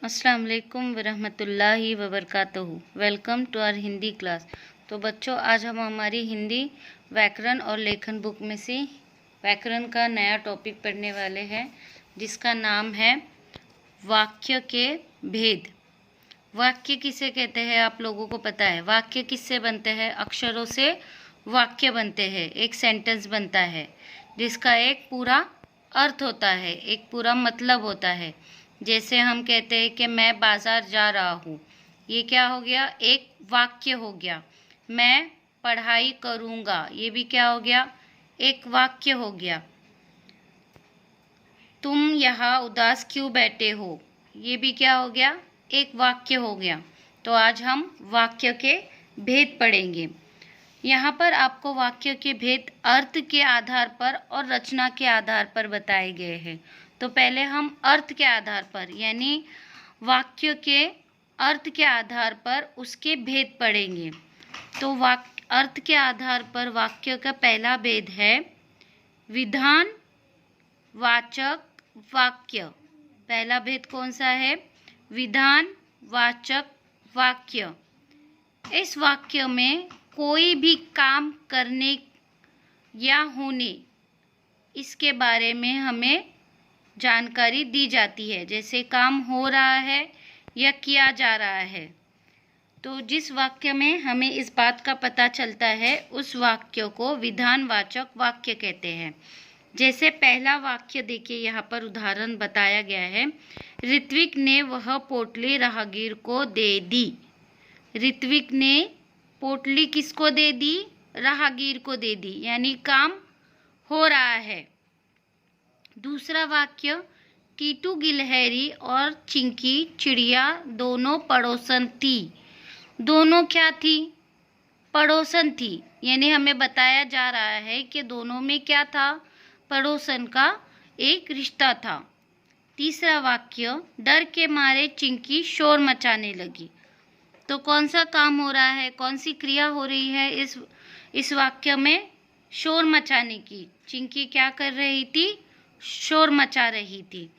अस्सलाम वालेकुम वरहमतुल्लाहि वबरकातुहू। Welcome to our Hindi class. तो बच्चों, आज हम हमारी हिंदी व्याकरण और लेखन बुक में से व्याकरण का नया टॉपिक पढ़ने वाले हैं, जिसका नाम है वाक्य के भेद। वाक्य किसे कहते हैं आप लोगों को पता है? वाक्य किससे बनते हैं? अक्षरों से वाक्य बनते हैं, एक सेंटेंस बनता है जिसका एक पूरा अर्थ होता है, एक पूरा मतलब होता है। जैसे हम कहते हैं कि मैं बाजार जा रहा हूँ, ये क्या हो गया? एक वाक्य हो गया। मैं पढ़ाई करूँगा, ये भी क्या हो गया? एक वाक्य हो गया। तुम यहाँ उदास क्यों बैठे हो, ये भी क्या हो गया? एक वाक्य हो गया। तो आज हम वाक्य के भेद पढ़ेंगे। यहाँ पर आपको वाक्य के भेद अर्थ के आधार पर और रचना के आधार पर बताए गए हैं। तो पहले हम अर्थ के आधार पर, यानी वाक्य के अर्थ के आधार पर उसके भेद पढ़ेंगे। तो अर्थ के आधार पर वाक्य का पहला भेद है विधान वाचक वाक्य। पहला भेद कौन सा है? विधान वाचक वाक्य। इस वाक्य में कोई भी काम करने या होने, इसके बारे में हमें जानकारी दी जाती है। जैसे काम हो रहा है या किया जा रहा है, तो जिस वाक्य में हमें इस बात का पता चलता है, उस वाक्य को विधानवाचक वाक्य कहते हैं। जैसे पहला वाक्य देखिए, यहाँ पर उदाहरण बताया गया है। ऋत्विक ने वह पोटली राहगीर को दे दी। ऋत्विक ने पोटली किसको दे दी? राहगीर को दे दी, यानी काम हो रहा है। दूसरा वाक्य, टीटू गिलहरी और चिंकी चिड़िया दोनों पड़ोसन थी। दोनों क्या थी? पड़ोसन थी, यानी हमें बताया जा रहा है कि दोनों में क्या था? पड़ोसन का एक रिश्ता था। तीसरा वाक्य, डर के मारे चिंकी शोर मचाने लगी। तो कौन सा काम हो रहा है? कौन सी क्रिया हो रही है इस वाक्य में? शोर मचाने की। चिंकी क्या कर रही थी? शोर मचा रही थी।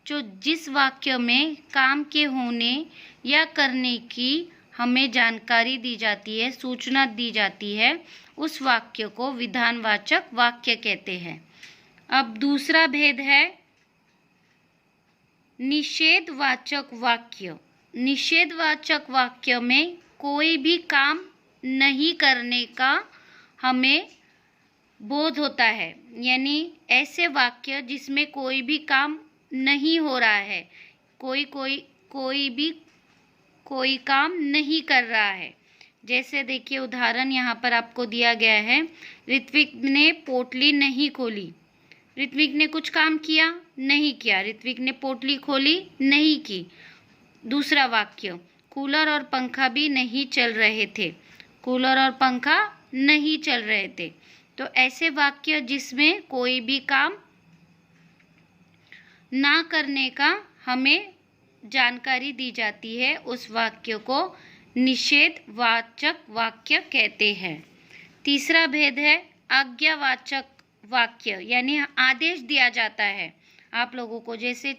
जो जिस वाक्य में काम के होने या करने की हमें जानकारी दी जाती है, सूचना दी जाती है, उस वाक्य को विधानवाचक वाक्य कहते हैं। अब दूसरा भेद है निषेधवाचक वाक्य। निषेधवाचक वाक्य में कोई भी काम नहीं करने का हमें बोध होता है, यानी ऐसे वाक्य जिसमें कोई भी काम नहीं हो रहा है, कोई काम नहीं कर रहा है। जैसे देखिए उदाहरण यहाँ पर आपको दिया गया है। ऋत्विक ने पोटली नहीं खोली। ऋत्विक ने कुछ काम किया? नहीं किया। ऋत्विक ने पोटली खोली? नहीं की। दूसरा वाक्य, कूलर और पंखा भी नहीं चल रहे थे। कूलर और पंखा नहीं चल रहे थे। तो ऐसे वाक्य जिसमें कोई भी काम ना करने का हमें जानकारी दी जाती है, उस वाक्य को निषेधवाचक वाक्य कहते हैं। तीसरा भेद है आज्ञावाचक वाक्य, यानी आदेश दिया जाता है आप लोगों को। जैसे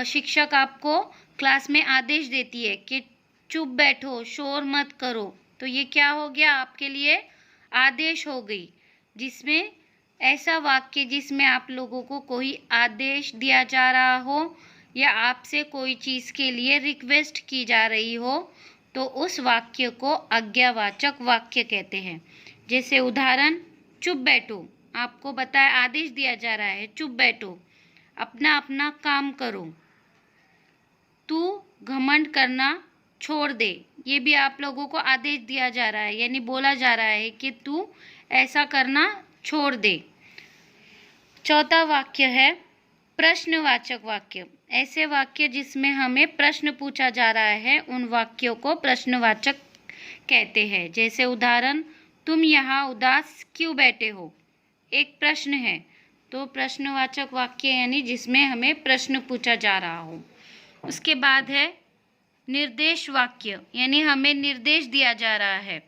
शिक्षक आपको क्लास में आदेश देती है कि चुप बैठो, शोर मत करो, तो ये क्या हो गया? आपके लिए आदेश हो गई। जिसमें ऐसा वाक्य जिसमें आप लोगों को कोई आदेश दिया जा रहा हो या आपसे कोई चीज़ के लिए रिक्वेस्ट की जा रही हो, तो उस वाक्य को आज्ञावाचक वाक्य कहते हैं। जैसे उदाहरण, चुप बैठो, आपको बताया, आदेश दिया जा रहा है चुप बैठो, अपना अपना काम करो। तू घमंड करना छोड़ दे, ये भी आप लोगों को आदेश दिया जा रहा है, यानी बोला जा रहा है कि तू ऐसा करना छोड़ दे। चौथा वाक्य है प्रश्नवाचक वाक्य। ऐसे वाक्य जिसमें हमें प्रश्न पूछा जा रहा है, उन वाक्यों को प्रश्नवाचक कहते हैं। जैसे उदाहरण, तुम यहाँ उदास क्यों बैठे हो, एक प्रश्न है, तो प्रश्नवाचक वाक्य यानी जिसमें हमें प्रश्न पूछा जा रहा हो। उसके बाद है निर्देश वाक्य, यानी हमें निर्देश दिया जा रहा है,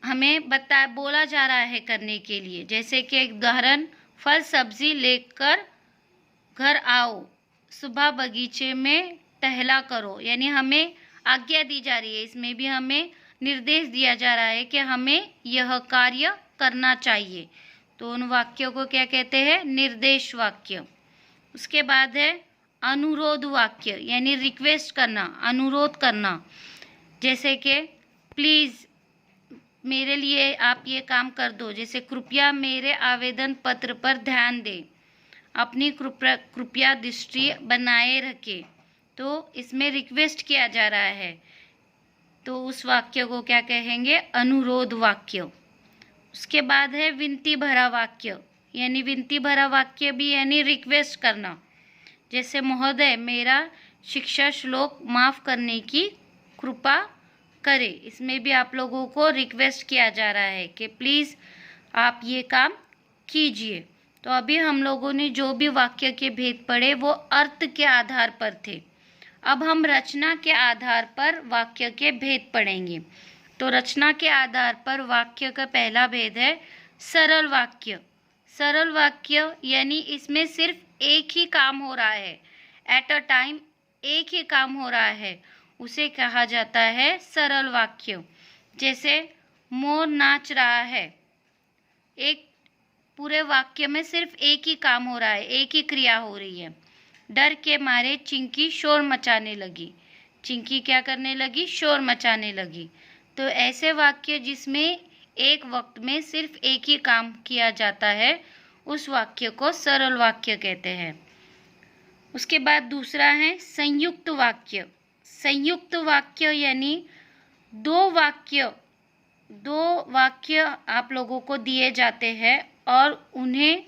हमें बोला जा रहा है करने के लिए। जैसे कि एक उदाहरण, फल सब्जी लेकर घर आओ, सुबह बगीचे में टहला करो, यानी हमें आज्ञा दी जा रही है, इसमें भी हमें निर्देश दिया जा रहा है कि हमें यह कार्य करना चाहिए। तो उन वाक्यों को क्या कहते हैं? निर्देश वाक्य। उसके बाद है अनुरोध वाक्य, यानी रिक्वेस्ट करना, अनुरोध करना, जैसे कि प्लीज़ मेरे लिए आप ये काम कर दो, जैसे कृपया मेरे आवेदन पत्र पर ध्यान दें, अपनी कृपया दृष्टि बनाए रखें। तो इसमें रिक्वेस्ट किया जा रहा है, तो उस वाक्य को क्या कहेंगे? अनुरोध वाक्य। उसके बाद है विनती भरा वाक्य, यानी विनती भरा वाक्य भी यानी रिक्वेस्ट करना, जैसे महोदय मेरा शिक्षा श्लोक माफ़ करने की कृपा करें। इसमें भी आप लोगों को रिक्वेस्ट किया जा रहा है कि प्लीज़ आप ये काम कीजिए। तो अभी हम लोगों ने जो भी वाक्य के भेद पढ़े वो अर्थ के आधार पर थे। अब हम रचना के आधार पर वाक्य के भेद पढ़ेंगे। तो रचना के आधार पर वाक्य का पहला भेद है सरल वाक्य। सरल वाक्य यानी इसमें सिर्फ एक ही काम हो रहा है, एट अ टाइम एक ही काम हो रहा है, उसे कहा जाता है सरल वाक्य। जैसे मोर नाच रहा है, एक पूरे वाक्य में सिर्फ एक ही काम हो रहा है, एक ही क्रिया हो रही है। डर के मारे चिंकी शोर मचाने लगी, चिंकी क्या करने लगी? शोर मचाने लगी। तो ऐसे वाक्य जिसमें एक वक्त में सिर्फ एक ही काम किया जाता है, उस वाक्य को सरल वाक्य कहते हैं। उसके बाद दूसरा है संयुक्त वाक्य। संयुक्त वाक्य यानी दो वाक्य आप लोगों को दिए जाते हैं और उन्हें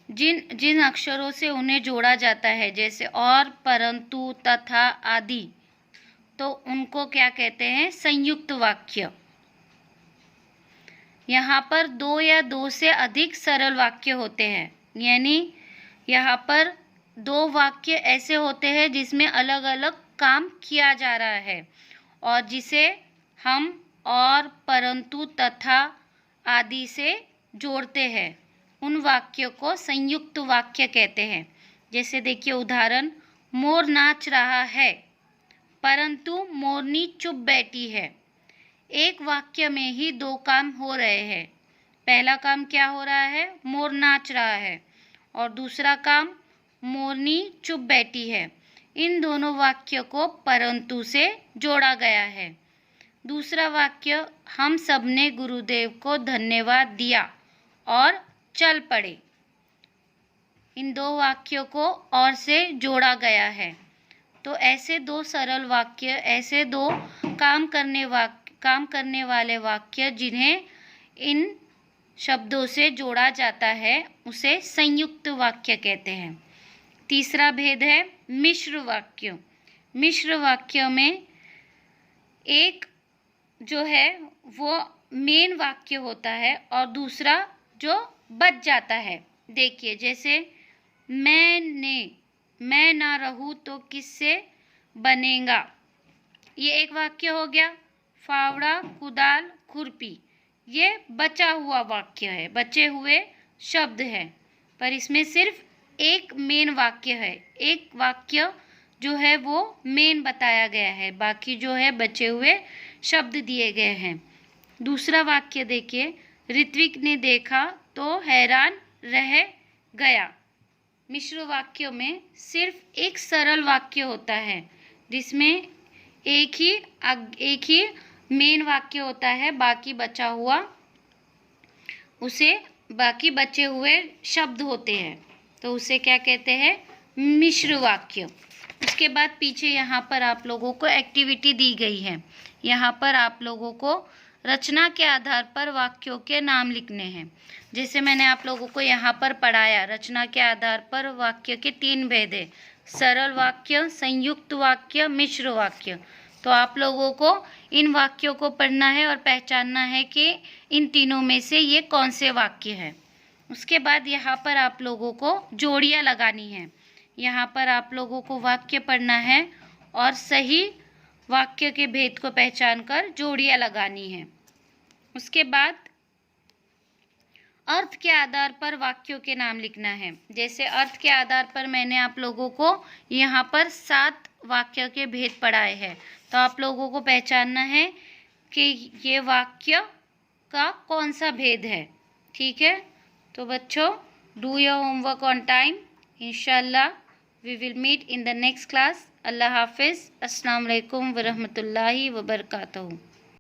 जिन अक्षरों से उन्हें जोड़ा जाता है, जैसे और, परंतु, तथा आदि, तो उनको क्या कहते हैं? संयुक्त वाक्य। यहाँ पर दो या दो से अधिक सरल वाक्य होते हैं, यानी यहाँ पर दो वाक्य ऐसे होते हैं जिसमें अलग अलग काम किया जा रहा है और जिसे हम और, परंतु, तथा आदि से जोड़ते हैं, उन वाक्यों को संयुक्त वाक्य कहते हैं। जैसे देखिए उदाहरण, मोर नाच रहा है परंतु मोरनी चुप बैठी है। एक वाक्य में ही दो काम हो रहे हैं। पहला काम क्या हो रहा है? मोर नाच रहा है, और दूसरा काम मोरनी चुप बैठी है। इन दोनों वाक्य को परंतु से जोड़ा गया है। दूसरा वाक्य, हम सबने गुरुदेव को धन्यवाद दिया और चल पड़े। इन दो वाक्यों को और से जोड़ा गया है। तो ऐसे दो सरल वाक्य, ऐसे दो काम करने वाले वाक्य जिन्हें इन शब्दों से जोड़ा जाता है, उसे संयुक्त वाक्य कहते हैं। तीसरा भेद है मिश्र वाक्य। मिश्र वाक्य में एक जो है वो मेन वाक्य होता है और दूसरा जो बच जाता है। देखिए जैसे मैं ना रहूं तो किससे बनेगा, ये एक वाक्य हो गया। फावड़ा, कुदाल, खुरपी, ये बचा हुआ वाक्य है, बचे हुए शब्द है, पर इसमें सिर्फ एक मेन वाक्य है। एक वाक्य जो है वो मेन बताया गया है, बाकी जो है बचे हुए शब्द दिए गए हैं। दूसरा वाक्य देखिए, ऋत्विक ने देखा तो हैरान रह गया। मिश्र वाक्यों में सिर्फ एक सरल वाक्य होता है जिसमें एक ही मेन वाक्य होता है, बाकी बचे हुए शब्द होते हैं, तो उसे क्या कहते हैं? मिश्र वाक्य। उसके बाद पीछे यहाँ पर आप लोगों को एक्टिविटी दी गई है। यहाँ पर आप लोगों को रचना के आधार पर वाक्यों के नाम लिखने हैं। जैसे मैंने आप लोगों को यहाँ पर पढ़ाया, रचना के आधार पर वाक्य के 3 भेद है, सरल वाक्य, संयुक्त वाक्य, मिश्र वाक्य। तो आप लोगों को इन वाक्यों को पढ़ना है और पहचानना है कि इन तीनों में से ये कौन से वाक्य हैं। उसके बाद यहाँ पर आप लोगों को जोड़ियाँ लगानी है। यहाँ पर आप लोगों को वाक्य पढ़ना है और सही वाक्य के भेद को पहचान कर जोड़ियाँ लगानी है। उसके बाद अर्थ के आधार पर वाक्यों के नाम लिखना है। जैसे अर्थ के आधार पर मैंने आप लोगों को यहाँ पर 7 वाक्य के भेद पढ़ाए हैं, तो आप लोगों को पहचानना है कि ये वाक्य का कौन सा भेद है। ठीक है, तो बच्चों, do your homework on time. इंशाल्लाह we will meet in the next class. अल्लाह हाफिज़। अस्सलाम वालेकुम व रहमतुल्लाहि व बरकातहू।